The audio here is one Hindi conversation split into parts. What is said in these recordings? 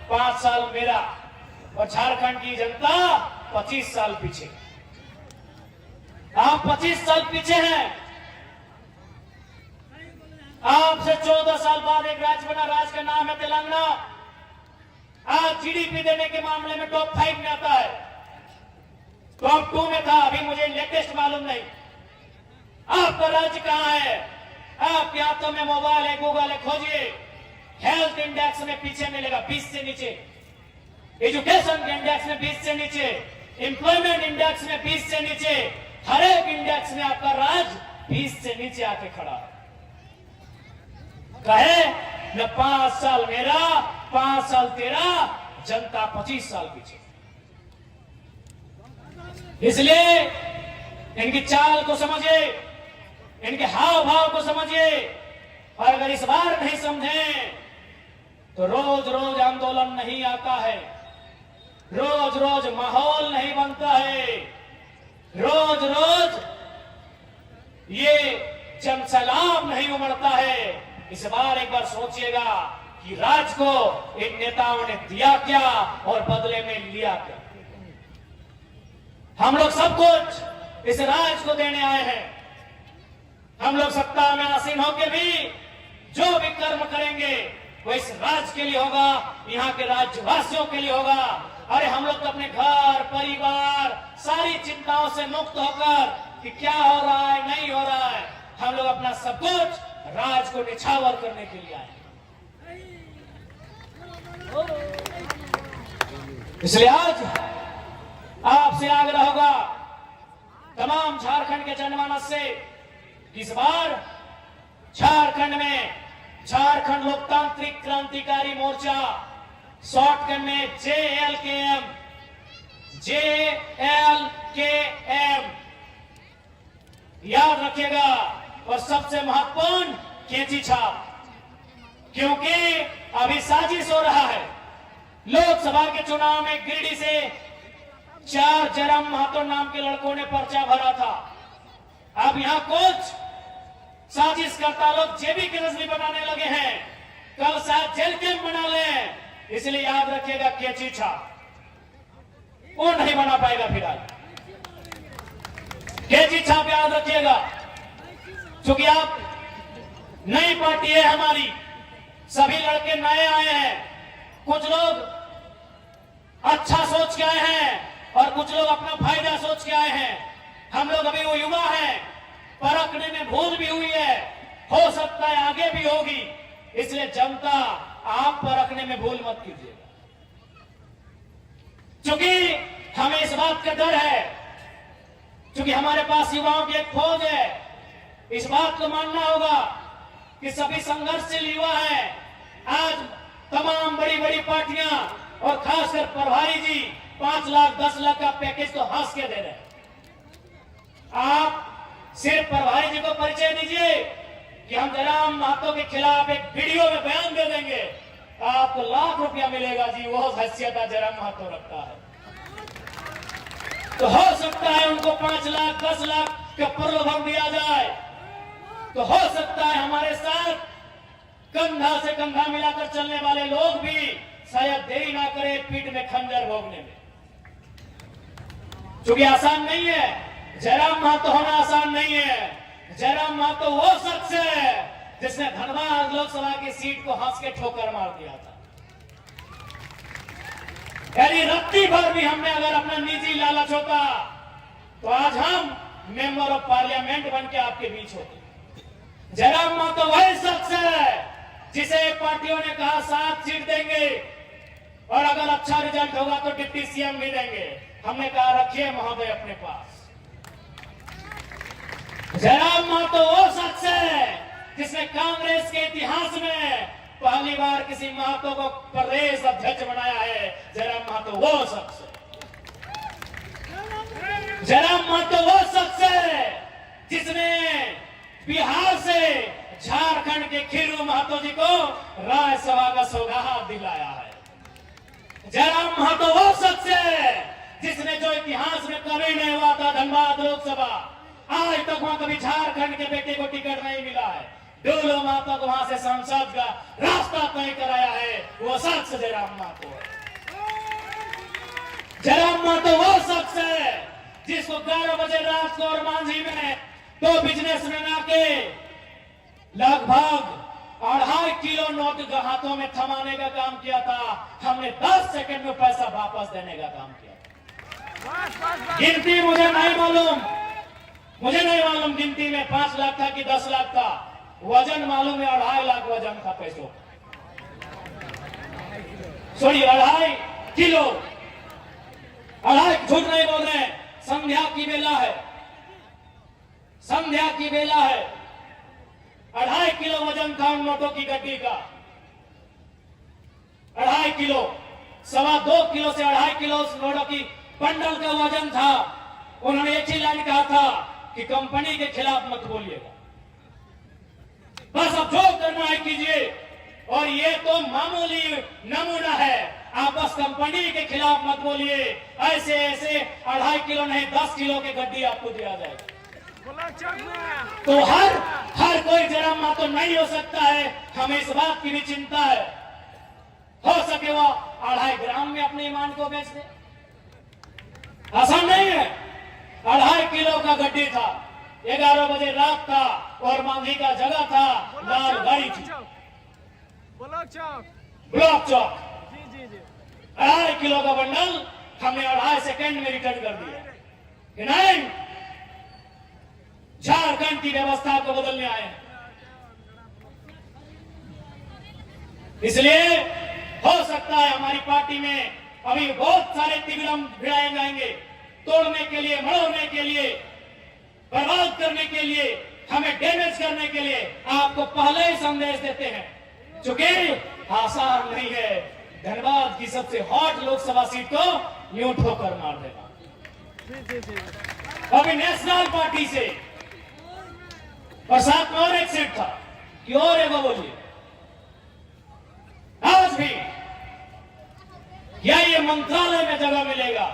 5 साल मेरा और झारखंड की जनता 25 साल पीछे। आप 25 साल पीछे हैं। आपसे 14 साल बाद एक राज्य बना, राज्य का नाम है तेलंगाना। आज जीडीपी देने के मामले में टॉप 5 में आता है, टॉप 2 में था, अभी मुझे लेटेस्ट मालूम नहीं। आपका राज्य कहां है? आपके हाथों में मोबाइल है, गूगल है, खोजिए। हेल्थ इंडेक्स में पीछे मिलेगा 20 से नीचे, एजुकेशन के इंडेक्स में 20 से नीचे, एम्प्लॉयमेंट इंडेक्स में 20 से नीचे, हर एक इंडेक्स में आपका राज्य 20 से नीचे आके खड़ा है। कहे न 5 साल मेरा, 5 साल तेरा, जनता 25 साल पीछे। इसलिए इनकी चाल को समझिए, इनके हाव भाव को समझिए, और अगर इस बार नहीं समझे तो रोज रोज आंदोलन नहीं आता है, रोज रोज माहौल नहीं बनता है, रोज रोज ये जनसैलाब नहीं उमड़ता है। इस बार एक बार सोचिएगा कि राज्य को इन नेताओं ने दिया क्या और बदले में लिया क्या। हम लोग सब कुछ इस राज्य को देने आए हैं। हम लोग सत्ता में आसीन होकर भी जो भी कर्म करेंगे वो इस राज्य के लिए होगा, यहाँ के राज्यवासियों के लिए होगा। अरे हम लोग तो अपने घर परिवार सारी चिंताओं से मुक्त होकर कि क्या हो रहा है नहीं हो रहा है, हम लोग अपना सब कुछ राज्य को निछावर करने के लिए आए। इसलिए आज आपसे आग्रह होगा तमाम झारखंड के जनमानस से, इस बार झारखंड में झारखंड लोकतांत्रिक क्रांतिकारी मोर्चा, शॉर्टकट में JLKM, याद रखिएगा। और सबसे महत्वपूर्ण केची छाप, क्योंकि अभी साजिश हो रहा है। लोकसभा के चुनाव में गिरिडीह से 4 जयराम महतो नाम के लड़कों ने पर्चा भरा था। अब यहां कुछ साजिश करता लोग जेबी की नजरी बनाने लगे हैं, कल शायद जेल कैंप बना ले। इसलिए याद रखिएगा केची छाप वो नहीं बना पाएगा। फिलहाल केची छाप याद रखिएगा, क्योंकि आप नई पार्टी है हमारी, सभी लड़के नए आए हैं। कुछ लोग अच्छा सोच के आए हैं और कुछ लोग अपना फायदा सोच के आए हैं। हम लोग अभी वो युवा हैं, परखने में भूल भी हुई है, हो सकता है आगे भी होगी। इसलिए जनता आप परखने में भूल मत कीजिएगा, क्योंकि हमें इस बात का डर है, क्योंकि हमारे पास युवाओं की एक फौज है। इस बात को मानना होगा कि सभी संघर्षशील युवा है। आज तमाम बड़ी बड़ी पार्टियां और खासकर प्रभारी जी 5 लाख 10 लाख का पैकेज तो हंस के दे रहे हैं। आप सिर्फ प्रभारी जी को परिचय दीजिए कि हम जयराम महतो के खिलाफ एक वीडियो में बयान दे देंगे, आपको लाख रुपया मिलेगा जी, वो हैसियत जयराम महतो रखता है। तो हो सकता है उनको 5 लाख 10 लाख का प्रलोभन दिया जाए, तो हो सकता है हमारे साथ कंधा से कंधा मिलाकर चलने वाले लोग भी शायद देरी ना करें पीठ में खंजर भोगने में, क्योंकि आसान नहीं है। जयराम महतो होना आसान नहीं है। जयराम महतो वो शख्स है जिसने धनबाद लोकसभा की सीट को हंस के ठोकर मार दिया था। यानी रत्ती भर भी हमने अगर अपना निजी लालच होता तो आज हम मेंबर ऑफ पार्लियामेंट बन के आपके बीच होते। जयराम महतो वही शख्स है जिसे पार्टियों ने कहा 7 सीट देंगे और अगर अच्छा रिजल्ट होगा तो डिप्टी सीएम भी देंगे। हमने कहा रखिए महोदय अपने पास। जयराम महतो वो शख्स है जिसने कांग्रेस के इतिहास में पहली बार किसी महतो को प्रदेश अध्यक्ष बनाया है। जयराम महतो वो शख्स है। जयराम महतो वो शख्स है जिसने बिहार से झारखंड के खीरू महतो जी को राज्यसभा का सौगात दिलाया है। जयराम महतो वो शख्स है जिसने जो इतिहास में कभी नहीं हुआ था, धनबाद लोकसभा, आज तक वहां कभी झारखंड के बेटे को टिकट नहीं मिला है। डोलो माता को वहां से सांसद का रास्ता तय कराया है, वो शख्स जयराम मातो है। जयराम मातो वो शख्स है जिसको 11 बजे रात को और मांझी में 2 बिजनेसमैन आके लगभग 2.5 किलो नोट हाथों में थमाने का काम किया था। हमने 10 सेकंड में पैसा वापस देने का काम किया। गिनती मुझे नहीं मालूम गिनती में 5 लाख था कि 10 लाख था। वजन मालूम है 2.5 लाख वजन था पैसों, सॉरी 2.5 किलो। 2.5 झूठ नहीं बोल रहे, संध्या की बेला है, संध्या की बेला है। 2.5 किलो वजन था उन नोटों की गड्डी का, 2.5 किलो। 2.25 किलो से 2.5 किलो उस नोटों की बंडल का वजन था। उन्होंने एक ही लाइन कहा था कि कंपनी के खिलाफ मत बोलिएगा, बस अब जो करना है कीजिए। और ये तो मामूली नमूना है, आप बस कंपनी के खिलाफ मत बोलिए। ऐसे ऐसे 2.5 किलो नहीं 10 किलो की गड्डी आपको दिया जाएगी। तो हर कोई जयराम मातो नहीं हो सकता है। हमें इस बात की भी चिंता है, हो सके वो 2.5 ग्राम में अपने ईमान को बेच दे। आसान नहीं है। 2.5 किलो का गड्डी था, 11 बजे रात था और मांझी का जगह था, लाल गाड़ी थी, ब्लॉक चौक। 2.5 किलो का बंडल हमने 2.5 सेकंड में रिटर्न कर दिया कि नहीं, झारखंड की व्यवस्था को बदलने आए हैं। इसलिए हो सकता है हमारी पार्टी में अभी बहुत सारे तिगड़म भिड़ाए जाएंगे, तोड़ने के लिए, मड़ोड़ने के लिए, बर्बाद करने के लिए, हमें डैमेज करने के लिए। आपको पहले ही संदेश देते हैं, चूंकि आसान नहीं है धनबाद की सबसे हॉट लोकसभा सीट को यूं ठोकर मार देगा। अभी नेशनल पार्टी से और साथ में और एक सीट था कि और है, वो बोलिए आज भी क्या ये मंत्रालय में जगह मिलेगा?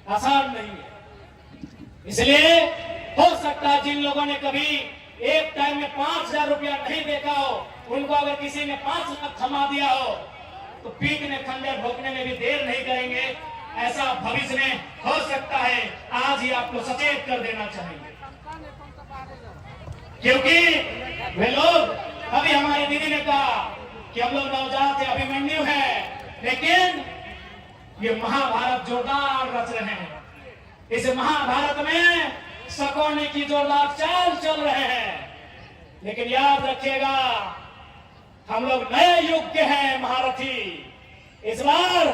आसान नहीं है। इसलिए हो सकता है जिन लोगों ने कभी एक टाइम में 5,000 रुपया नहीं देखा हो, उनको अगर किसी ने 5 लाख थमा दिया हो तो पीटने खंजर भोंकने में भी देर नहीं करेंगे। ऐसा भविष्य में हो सकता है, आज ही आपको सचेत कर देना चाहिए। क्योंकि वे लोग, अभी हमारे दीदी ने कहा कि हम लोग नवजात है, अभिमन्यु है, लेकिन ये महाभारत जोरदार रच रहे हैं। इस महाभारत में सकोने की जोरदार चाल चल रहे हैं। लेकिन याद रखिएगा, हम लोग नए युग के हैं महारथी। इस बार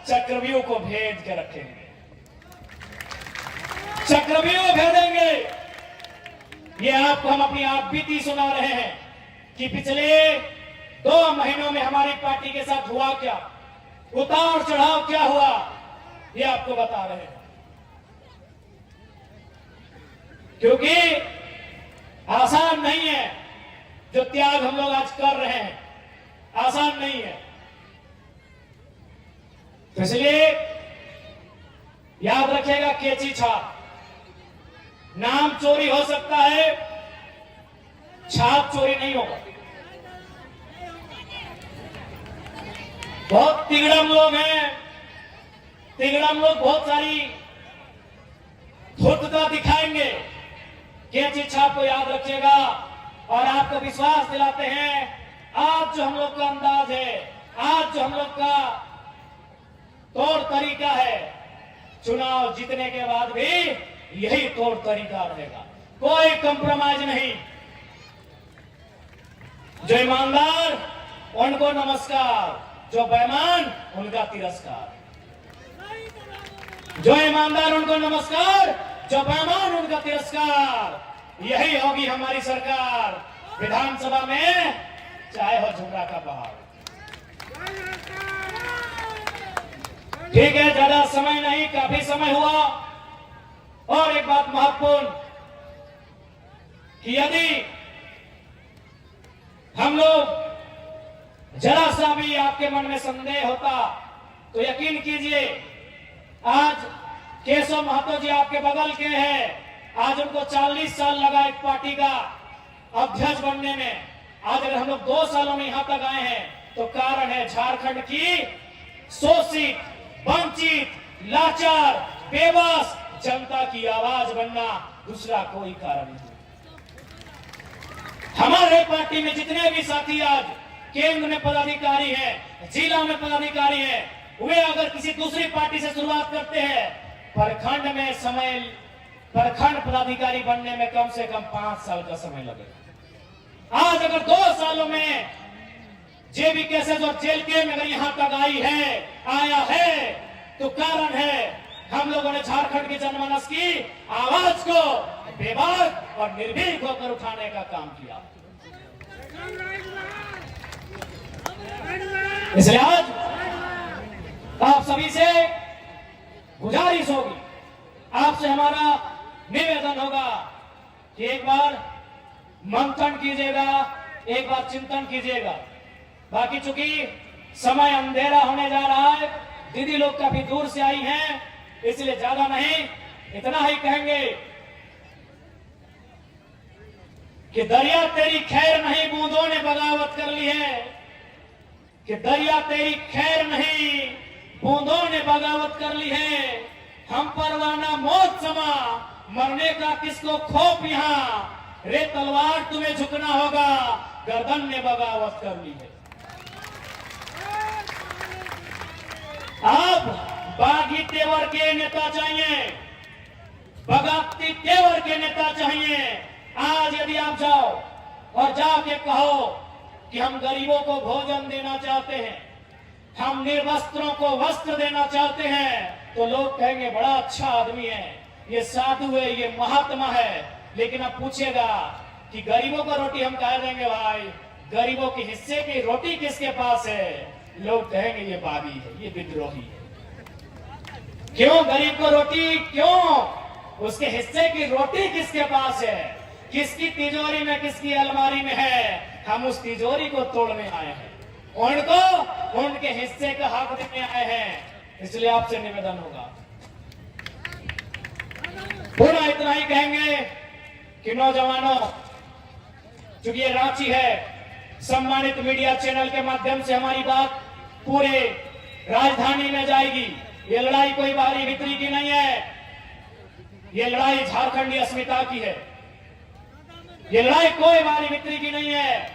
चक्रव्यूह को भेद के रखेंगे, चक्रव्यूह भेदेंगे। ये आपको हम अपनी आप बीती सुना रहे हैं कि पिछले 2 महीनों में हमारी पार्टी के साथ हुआ क्या, उतार चढ़ाव क्या हुआ, ये आपको बता रहे हैं। क्योंकि आसान नहीं है जो त्याग हम लोग आज कर रहे हैं, आसान नहीं है। तो इसलिए याद रखिएगा, कैची छाप, नाम चोरी हो सकता है, छाप चोरी नहीं होगा। बहुत तिगड़म लोग हैं, तिगड़म लोग बहुत सारी धूर्तता दिखाएंगे। कैची छाप को याद रखिएगा और आपको विश्वास दिलाते हैं, आज जो हम लोग का अंदाज है, आज जो हम लोग का तौर तरीका है, चुनाव जीतने के बाद भी यही तौर तरीका रहेगा, कोई कंप्रोमाइज नहीं। जो ईमानदार उनको नमस्कार, जो बेईमान उनका तिरस्कार। जो ईमानदार उनको नमस्कार, जो बेईमान उनका तिरस्कार। यही होगी हमारी सरकार विधानसभा में, चाहे हो झुमरा का पहाड़। ठीक है, ज्यादा समय नहीं, काफी समय हुआ। और एक बात महत्वपूर्ण कि यदि हम लोग जरा सा भी आपके मन में संदेह होता तो यकीन कीजिए, आज केशव महतो जी आपके बगल के हैं। आज उनको 40 साल लगा एक पार्टी का अध्यक्ष बनने में, आज अगर हम लोग 2 सालों में यहां तक आए हैं तो कारण है झारखंड की शोषित, वंचित, लाचार, बेबस जनता की आवाज बनना, दूसरा कोई कारण नहीं। हमारे पार्टी में जितने भी साथी आज केंद्र में पदाधिकारी हैं, जिला में पदाधिकारी हैं, वे अगर किसी दूसरी पार्टी से शुरुआत करते हैं, प्रखंड में समय, प्रखंड पदाधिकारी बनने में कम से कम 5 साल का समय लगेगा। आज अगर 2 सालों में जेबी केसेस और जेल के में अगर यहां तक आया है तो कारण है हम लोगों ने झारखंड की जनमानस की आवाज को बेबाक और निर्भीक होकर उठाने का काम किया। इसलिए आज आप सभी से गुजारिश होगी, आपसे हमारा निवेदन होगा कि एक बार मंथन कीजिएगा, एक बार चिंतन कीजिएगा। बाकी चूंकि समय अंधेरा होने जा रहा है, दीदी लोग काफी दूर से आई हैं, इसलिए ज्यादा नहीं, इतना ही कहेंगे कि दरिया तेरी खैर नहीं, बूंदों ने बगावत कर ली है। कि दरिया तेरी खैर नहीं, बूंदों ने बगावत कर ली है। हम परवाना मौत समा, मरने का किसको खौफ यहां, रे तलवार तुम्हें झुकना होगा, गर्दन ने बगावत कर ली है। अब बागी तेवर के नेता चाहिए, बगावती तेवर के नेता चाहिए। आज यदि आप जाओ और जाके कहो कि हम गरीबों को भोजन देना चाहते हैं, हम निर्वस्त्रों को वस्त्र देना चाहते हैं, तो लोग कहेंगे बड़ा अच्छा आदमी है, ये साधु है, ये महात्मा है। लेकिन अब पूछेगा कि गरीबों को रोटी हम कह देंगे, भाई गरीबों के हिस्से की रोटी किसके पास है, लोग कहेंगे ये बागी है, ये विद्रोही है। क्यों गरीब को रोटी, क्यों उसके हिस्से की रोटी किसके पास है, किसकी तिजोरी में, किसकी अलमारी में है, हम उस तिजोरी को तोड़ने आए हैं, उनको उनके हिस्से का हक देने आए हैं। इसलिए आपसे निवेदन होगा, पूरा इतना ही कहेंगे कि नौजवानों, चूंकि ये रांची है, सम्मानित मीडिया चैनल के माध्यम से हमारी बात पूरे राजधानी में जाएगी। ये लड़ाई कोई बाहरी भीतरी की नहीं है, ये लड़ाई झारखंडी अस्मिता की है। ये लड़ाई कोई बाहरी भीतरी की नहीं है,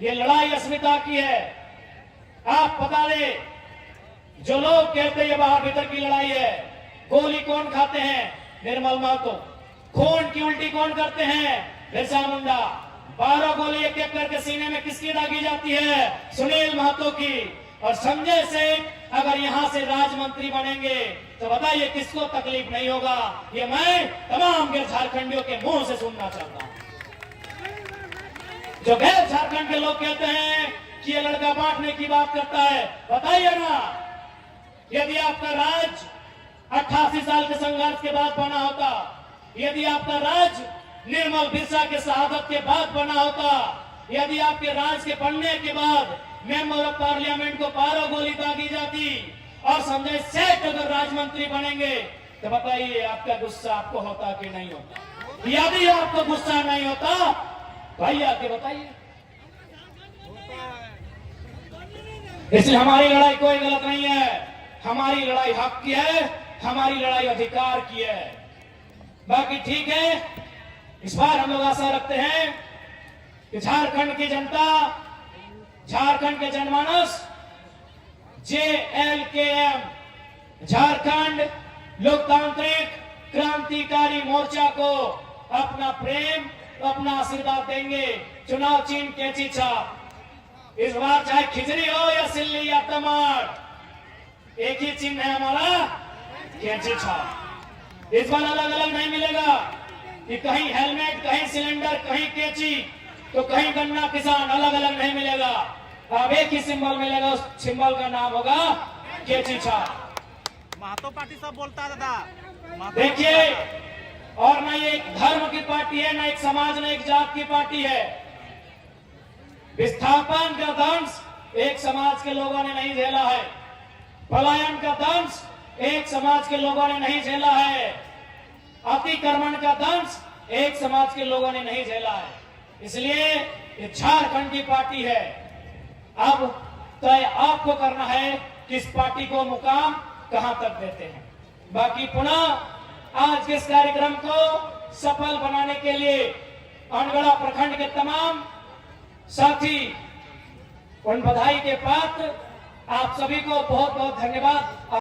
ये लड़ाई अस्मिता की है। आप बता दें, जो लोग कहते हैं ये बाहर भीतर की लड़ाई है, गोली कौन खाते हैं, निर्मल महतो। खून की उल्टी कौन करते हैं, बिरसा मुंडा। 12 गोली एक एक करके सीने में किसकी दागी जाती है, सुनील महतो की। और संजय सेठ अगर यहां से राज्य मंत्री बनेंगे तो बताइए किसको तकलीफ नहीं होगा। ये मैं तमाम गैर झारखंडियों के मुंह से सुनना चाहता हूं। जो गैर झारखंड के लोग कहते हैं कि ये लड़का बांटने की बात करता है, बताइए ना, यदि आपका राज्य 88 साल के संघर्ष के बाद बना होता, यदि आपका राज्य निर्मल बिरसा के शहादत के बाद बना होता, यदि आपके राज्य के बनने के बाद मेंबर ऑफ पार्लियामेंट को 12 गोली दागी जाती और संजय सेठ अगर राज्य मंत्री बनेंगे, तो बताइए आपका गुस्सा आपको होता कि नहीं होता। यदि आपको गुस्सा नहीं होता भाई आके बताइए। इसलिए हमारी लड़ाई कोई गलत नहीं है, हमारी लड़ाई हक की है, हमारी लड़ाई अधिकार की है। बाकी ठीक है, इस बार हम लोग आशा रखते हैं कि झारखंड की जनता, झारखंड के जनमानस JLKM झारखंड लोकतांत्रिक क्रांतिकारी मोर्चा को अपना प्रेम, अपना आशीर्वाद देंगे। चुनाव चिन्ह कैंची छाप। इस बार चाहे खिचड़ी हो या सिल्ली या टमाटर, एक ही चिन्ह है हमारा, कैंची छाप। इस बार अलग अलग नहीं मिलेगा कि कहीं हेलमेट, कहीं सिलेंडर, कहीं कैंची, तो कहीं गन्ना किसान, अलग अलग नहीं मिलेगा। अब एक ही सिंबल मिलेगा, उस सिंबल का नाम होगा कैंची छाप। महतो पार्टी सब बोलता है दादा। देखिए, और न ये एक धर्म की पार्टी है, न एक समाज, न एक जात की पार्टी है। विस्थापन का दंश एक समाज के लोगों ने नहीं झेला है, पलायन का दंश एक समाज के लोगों ने नहीं झेला है, अतिक्रमण का दंश एक समाज के लोगों ने नहीं झेला है। इसलिए ये झारखंड की पार्टी है। अब तय आपको करना है कि इस पार्टी को मुकाम कहां तक देते हैं। बाकी पुनः आज के इस कार्यक्रम को सफल बनाने के लिए अनगढ़ा प्रखंड के तमाम साथी उन बधाई के पात्र, आप सभी को बहुत बहुत धन्यवाद।